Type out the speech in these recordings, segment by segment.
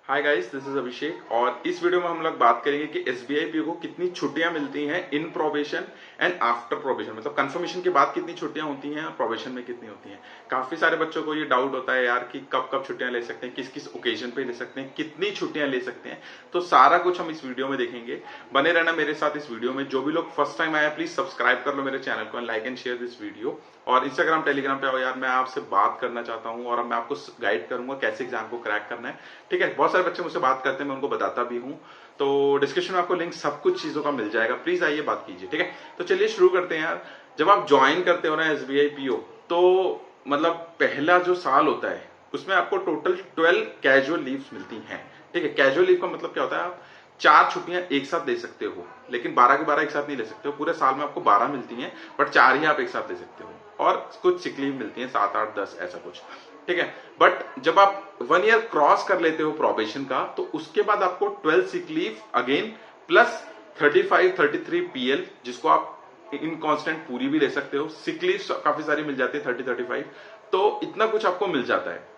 Hi guys, this is अभिषेक और इस video में हम लोग बात करेंगे कि एसबीआई पीओ को कितनी छुट्टियां मिलती हैं इन प्रोबेशन एंड आफ्टर प्रोबेशन। मतलब कंफर्मेशन के बाद कितनी छुट्टियां होती हैं और प्रोबेशन में कितनी होती हैं। काफी सारे बच्चों को ये डाउट होता है यार कि कब कब छुट्टियां ले सकते हैं, किस किस ओकेजन पे ले सकते हैं, कितनी छुट्टियां ले सकते हैं। तो सारा कुछ हम इस वीडियो में देखेंगे। बने रहना मेरे साथ इस वीडियो में। जो भी लोग फर्स्ट टाइम आया प्लीज सब्सक्राइब कर लो मेरे चैनल को, like and share this video. और इंस्टाग्राम टेलीग्राम पे आओ यार, मैं आपसे बात करना चाहता हूँ और मैं आपको गाइड करूंगा कैसे एग्जाम को क्रैक करना है। ठीक है, बहुत सारे बच्चे मुझसे बात करते हैं, मैं उनको बताता भी हूँ। तो डिस्क्रिप्शन में आपको लिंक सब कुछ चीजों का मिल जाएगा, प्लीज आइए बात कीजिए। ठीक है, तो चलिए शुरू करते हैं यार। जब आप ज्वाइन करते हो ना एसबीआई पीओ, तो मतलब पहला जो साल होता है उसमें आपको टोटल 12 कैजुअल लीव्स मिलती हैं। ठीक है, कैजुअल लीव का मतलब क्या होता है, आप 4 छुट्टियां एक साथ ले सकते हो, लेकिन 12 की 12 एक साथ नहीं ले सकते हो। पूरे साल में आपको 12 मिलती हैं, बट 4 ही आप एक साथ ले सकते हो। और कुछ सिक लीव मिलती है 7 8 10 ऐसा कुछ। ठीक है, बट जब आप 1 ईयर क्रॉस कर लेते हो प्रोबेशन का, तो उसके बाद आपको 12 sick leave again plus 35 33 PL, जिसको आप इन कांस्टेंट पूरी भी ले सकते हो। सिक लीव काफी सारी मिल जाती है 30 35। तो इतना कुछ आपको मिल जाता है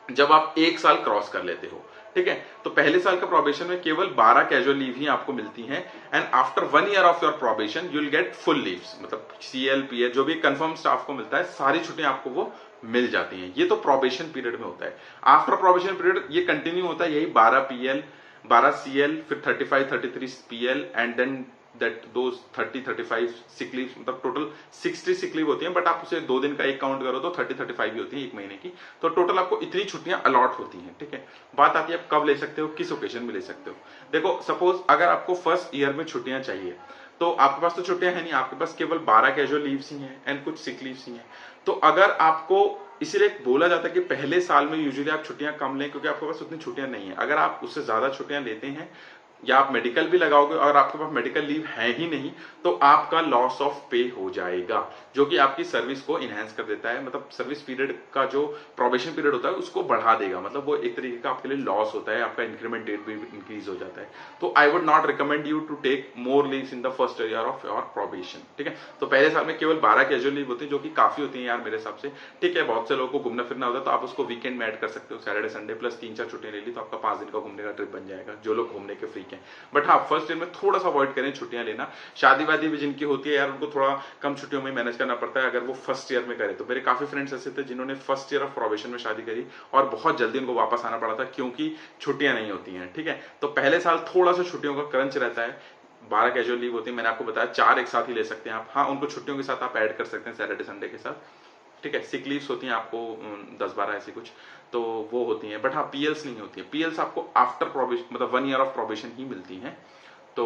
जब आप एक साल क्रॉस कर लेते हो। ठीक है, तो पहले साल का प्रोबेशन में केवल 12 कैजुअल लीव ही आपको मिलती हैं। And after 1 year of your probation you will get full leaves, मतलब सीएल पीएल जो भी कंफर्म स्टाफ को मिलता है, सारी छुट्टियां आपको वो मिल जाती हैं। ये तो प्रोबेशन पीरियड में होता है। आफ्टर प्रोबेशन पीरियड ये कंटिन्यू होता है, यही 12 पीएल 12 सीएल, फिर 35 33 PL and then that those 30 35 sick leave, मतलब टोटल 60 सिक लीव होती है। बट आप उसे 2 दिन का एक काउंट करो तो 30 35 ही होती है एक महीने की। तो टोटल आपको इतनी छुट्टियां अलॉट होती हैं। ठीक है, बात आती है आप कब ले सकते हो, किस ओकेजन में ले सकते हो। देखो, सपोज अगर आपको फर्स्ट ईयर में छुट्टियां चाहिए, तो आपके पास तो छुट्टियां है नहीं, आपके पास केवल 12 कैजुअल लीव्स ही हैं एंड कुछ सिक लीव्स ही हैं। तो अगर आपको, इसीलिए बोला जाता है कि पहले साल में यूजुअली आप छुट्टियां कम लें, क्योंकि आपके पास उतनी छुट्टियां नहीं है। अगर आप उससे ज्यादा छुट्टियां लेते हैं या आप मेडिकल भी लगाओगे और आपके पास मेडिकल लीव है ही नहीं, तो आपका लॉस ऑफ पे हो जाएगा, जो कि आपकी सर्विस को इनहेंस कर देता है। मतलब सर्विस पीरियड का जो प्रोबेशन पीरियड होता है उसको बढ़ा देगा। मतलब वो एक तरीके का आपके लिए लॉस होता है, आपका इंक्रीमेंट डेट भी इंक्रीज हो जाता है। तो I would not recommend you to take more leaves in the first year of your probation. ठीक है, तो पहले साल में केवल 12 कैजुअल लीव होती है, जो कि काफी होती है यार मेरे हिसाब से। ठीक है, बहुत से लोगों को घूमना फिरना होता है, तो आप उसको वीकेंड में ऐड कर सकते हो। सैटरडे संडे प्लस 3 4 छुट्टियां ले ली तो आपका 5 दिन का घूमने का ट्रिप बन जाएगा, जो लोग घूमने के फ्रीक हैं। बट हाँ, फर्स्ट ईयर में थोड़ा सा अवॉइड करें छुट्टियां लेना। शादी वादी भी जिनकी होती है यार, उनको थोड़ा कम छुट्टियों में मैनेज करना पड़ता है अगर वो फर्स्ट ईयर में करे तो। मेरे काफी फ्रेंड्स ऐसे थे जिन्होंने फर्स्ट ईयर ऑफ प्रोबेशन में शादी करी और बहुत जल्दी उनको वापस आना पड़ा था, क्योंकि छुट्टियां नहीं होती हैं। ठीक है, तो पहले साल थोड़ा सा छुट्टियों का क्रंच रहता है। 12 कैजुअल लीव होती है, मैंने आपको बताया 4 एक साथ ही ले सकते हैं आप। हाँ, उनको छुट्टियों के साथ आप ऐड कर सकते हैं सैटरडे संडे के साथ। ठीक है, सिक लीव्स होती हैं आपको 10 12 ऐसी कुछ, तो वो होती हैं। बट हाँ, पीएल्स नहीं होती है। पीएल्स आपको आफ्टर प्रोबेशन, मतलब 1 ईयर ऑफ प्रोबेशन ही मिलती हैं। तो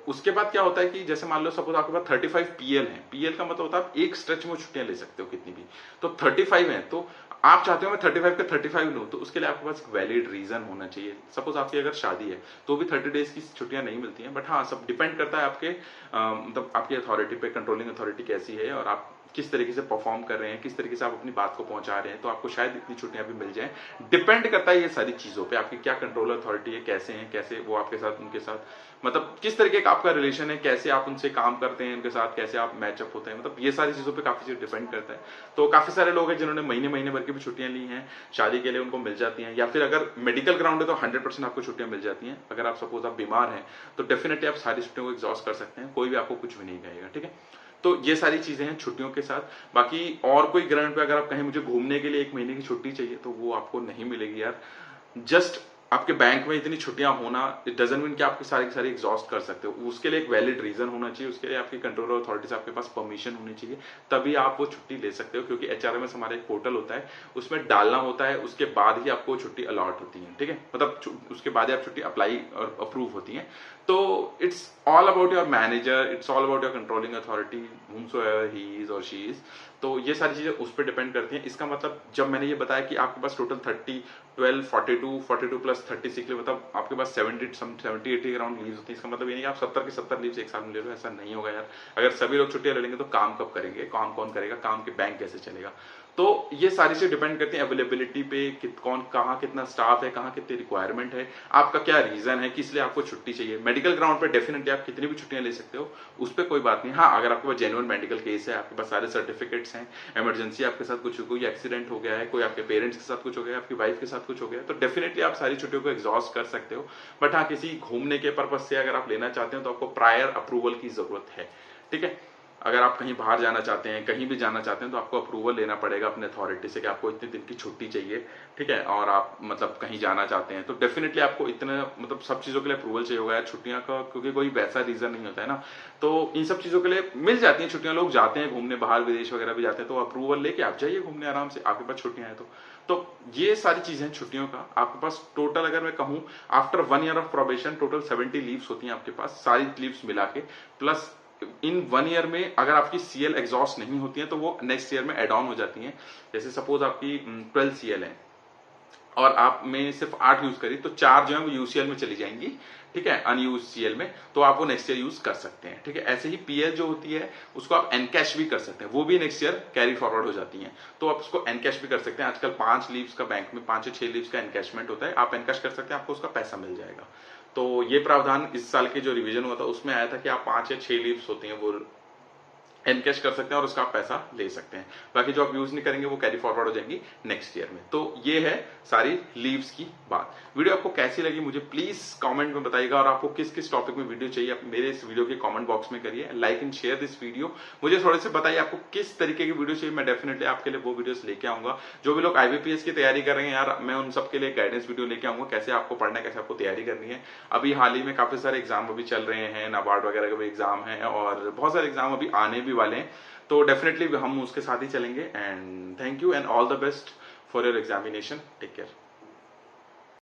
उसके बाद क्या होता है कि जैसे मान लो सपोज आपके पास 35 पीएल है। पीएल का मतलब होता है आप एक स्ट्रेच में छुट्टियां ले सकते हो कितनी भी। तो 35 है, तो आप चाहते हो मैं 35 के 35 लूं, तो उसके लिए आपके पास एक वैलिड रीजन होना चाहिए। सपोज आपकी अगर शादी है तो भी 30 डेज की छुट्टियां नहीं मिलती हैं। बट हाँ, सब डिपेंड करता है आपके मतलब आपकी अथॉरिटी पे, कंट्रोलिंग अथॉरिटी कैसी है और आप किस तरीके से परफॉर्म कर रहे हैं, किस तरीके से आप अपनी बात को पहुंचा रहे हैं, तो आपको शायद इतनी छुट्टियां भी मिल जाएं। डिपेंड करता है ये सारी चीजों पे, आपकी क्या कंट्रोल अथॉरिटी है, कैसे हैं, कैसे वो आपके साथ, उनके साथ मतलब किस तरीके का आपका रिलेशन है, कैसे आप उनसे काम करते हैं, उनके साथ कैसे आप मैचअप होते हैं। मतलब ये सारी चीजों पे काफी चीज डिपेंड करता है। तो काफी सारे लोग हैं जिन्होंने महीने महीने भर की भी छुट्टियां ली हैं शादी के लिए, उनको मिल जाती हैं। या फिर अगर मेडिकल ग्राउंड है तो 100% आपको छुट्टियां मिल जाती हैं। अगर आप सपोज आप बीमार हैं तो डेफिनेटली आप सारी छुट्टियों को एग्जॉस्ट कर सकते हैं, कोई भी आपको कुछ भी नहीं कहेगा। ठीक है, तो ये सारी चीजें हैं छुट्टियों के साथ। बाकी और कोई ग्राउंड पे अगर आप कहें मुझे घूमने के लिए 1 महीने की छुट्टी चाहिए, तो वो आपको नहीं मिलेगी यार। जस्ट आपके बैंक में इतनी छुट्टियां होना इट डजंट मीन कि आप सारी की सारी एग्जॉस्ट कर सकते हो। उसके लिए एक वैलिड रीजन होना चाहिए, उसके लिए आपकी कंट्रोलर अथॉरिटी से आपके पास परमिशन होनी चाहिए, तभी आप वो छुट्टी ले सकते हो। क्योंकि एचआरएमएस हमारा एक पोर्टल होता है, उसमें डालना होता है, उसके बाद ही आपको छुट्टी अलॉट होती है। ठीक है, मतलब उसके बाद ही आप छुट्टी अप्लाई और अप्रूव होती है। तो it's all about your manager, it's all about your controlling authority, whomsoever he is or she is। तो ये सारी चीजें उस पर डिपेंड करती हैं। इसका मतलब जब मैंने ये बताया कि आपके पास टोटल 30 12 42 प्लस 30 सीख ले, मतलब आपके पास 70 80 अराउंड लीव्स होती है। इसका मतलब ये नहीं कि आप 70 की 70 लीव्स एक साथ में ले लो, ऐसा नहीं होगा यार। अगर सभी लोग छुट्टियां ले लेंगे तो काम कब करेंगे, काम कौन करेगा, काम के बैंक कैसे चलेगा। तो ये सारी चीज डिपेंड करती है अवेलेबिलिटी पे, कौन कहाँ कितना स्टाफ है, कहाँ कितनी रिक्वायरमेंट है, आपका क्या रीजन है कि इसलिए आपको छुट्टी चाहिए। मेडिकल ग्राउंड पे डेफिनेटली आप कितनी भी छुट्टियां ले सकते हो, उस पर कोई बात नहीं। हाँ, अगर आपके पास जेन्युइन मेडिकल केस है, आपके पास सारे सर्टिफिकेट्स हैं, इमरजेंसी आपके साथ कुछ कोई एक्सीडेंट हो गया है, कोई आपके पेरेंट्स के साथ कुछ हो गया, आपकी वाइफ के साथ कुछ हो गया, तो डेफिनेटली आप सारी छुट्टियों को एग्जॉस्ट कर सकते हो। बट हाँ, किसी घूमने के पर्पज से अगर आप लेना चाहते हो तो आपको प्रायर अप्रूवल की जरूरत है। ठीक है, अगर आप कहीं बाहर जाना चाहते हैं, कहीं भी जाना चाहते हैं, तो आपको अप्रूवल लेना पड़ेगा अपने अथॉरिटी से कि आपको इतने दिन की छुट्टी चाहिए। ठीक है, और आप मतलब कहीं जाना चाहते हैं तो डेफिनेटली आपको इतने मतलब सब चीजों के लिए अप्रूवल चाहिए होगा छुट्टियां का, क्योंकि कोई वैसा रीजन नहीं होता है ना। तो इन सब चीजों के लिए मिल जाती हैं छुट्टियां, लोग जाते हैं घूमने बाहर, विदेश वगैरह भी जाते हैं, तो अप्रूवल लेके आप जाइए घूमने आराम से, आपके पास छुट्टियां हैं तो ये सारी चीजें छुट्टियों का आपके पास टोटल अगर मैं कहूं after 1 year of probation total 70 leaves होती हैं आपके पास, सारी लीव्स मिला के। प्लस इन 1 ईयर में अगर आपकी सीएल एग्जॉस्ट नहीं होती है तो वो नेक्स्ट ईयर में एड ऑन हो जाती हैं। जैसे सपोज आपकी 12 सीएल है और आप में सिर्फ 8 यूज करी, तो 4 जो है वो यूसीएल में चली जाएंगी। ठीक है, अनयूज सीएल में, तो आप वो नेक्स्ट ईयर यूज कर सकते हैं। ठीक है, ऐसे ही पीएल जो होती है उसको आप एनकैश भी कर सकते हैं, वो भी नेक्स्ट ईयर कैरी फॉरवर्ड हो जाती हैं, तो आप उसको एनकैश भी कर सकते हैं। आजकल 5 लीव्स का बैंक में 5 से 6 लीव्स का एनकैशमेंट होता है, आप एनकैश कर सकते हैं, आपको उसका पैसा मिल जाएगा। तो ये प्रावधान इस साल के जो रिवीजन हुआ था उसमें आया था कि आप 5 या 6 लीव्स होती हैं वो एनकैश कर सकते हैं और उसका आप पैसा ले सकते हैं। बाकी जो आप यूज नहीं करेंगे वो कैरी फॉरवर्ड हो जाएंगी नेक्स्ट ईयर में। तो ये है सारी लीव्स की बात। वीडियो आपको कैसी लगी मुझे प्लीज कमेंट में बताइएगा, और आपको किस किस टॉपिक में वीडियो चाहिए आप मेरे इस वीडियो के कमेंट बॉक्स में करिए, like and share this video. मुझे थोड़े से बताइए आपको किस तरीके की वीडियो चाहिए, मैं डेफिनेटली आपके लिए वो वीडियोस लेके आऊंगा। जो भी लोग आईबीपीएस की तैयारी कर रहे हैं यार, मैं उन सबके लिए गाइडेंस वीडियो लेके आऊंगा, कैसे आपको पढ़ना है, कैसे आपको तैयारी करनी है। अभी हाल ही में काफी सारे एग्जाम अभी चल रहे हैं, नाबार्ड वगैरह के भी एग्जाम है और बहुत सारे एग्जाम अभी आने भी वाले हैं, तो डेफिनेटली हम उसके साथ ही चलेंगे। And thank you and all the best for your examination, take care.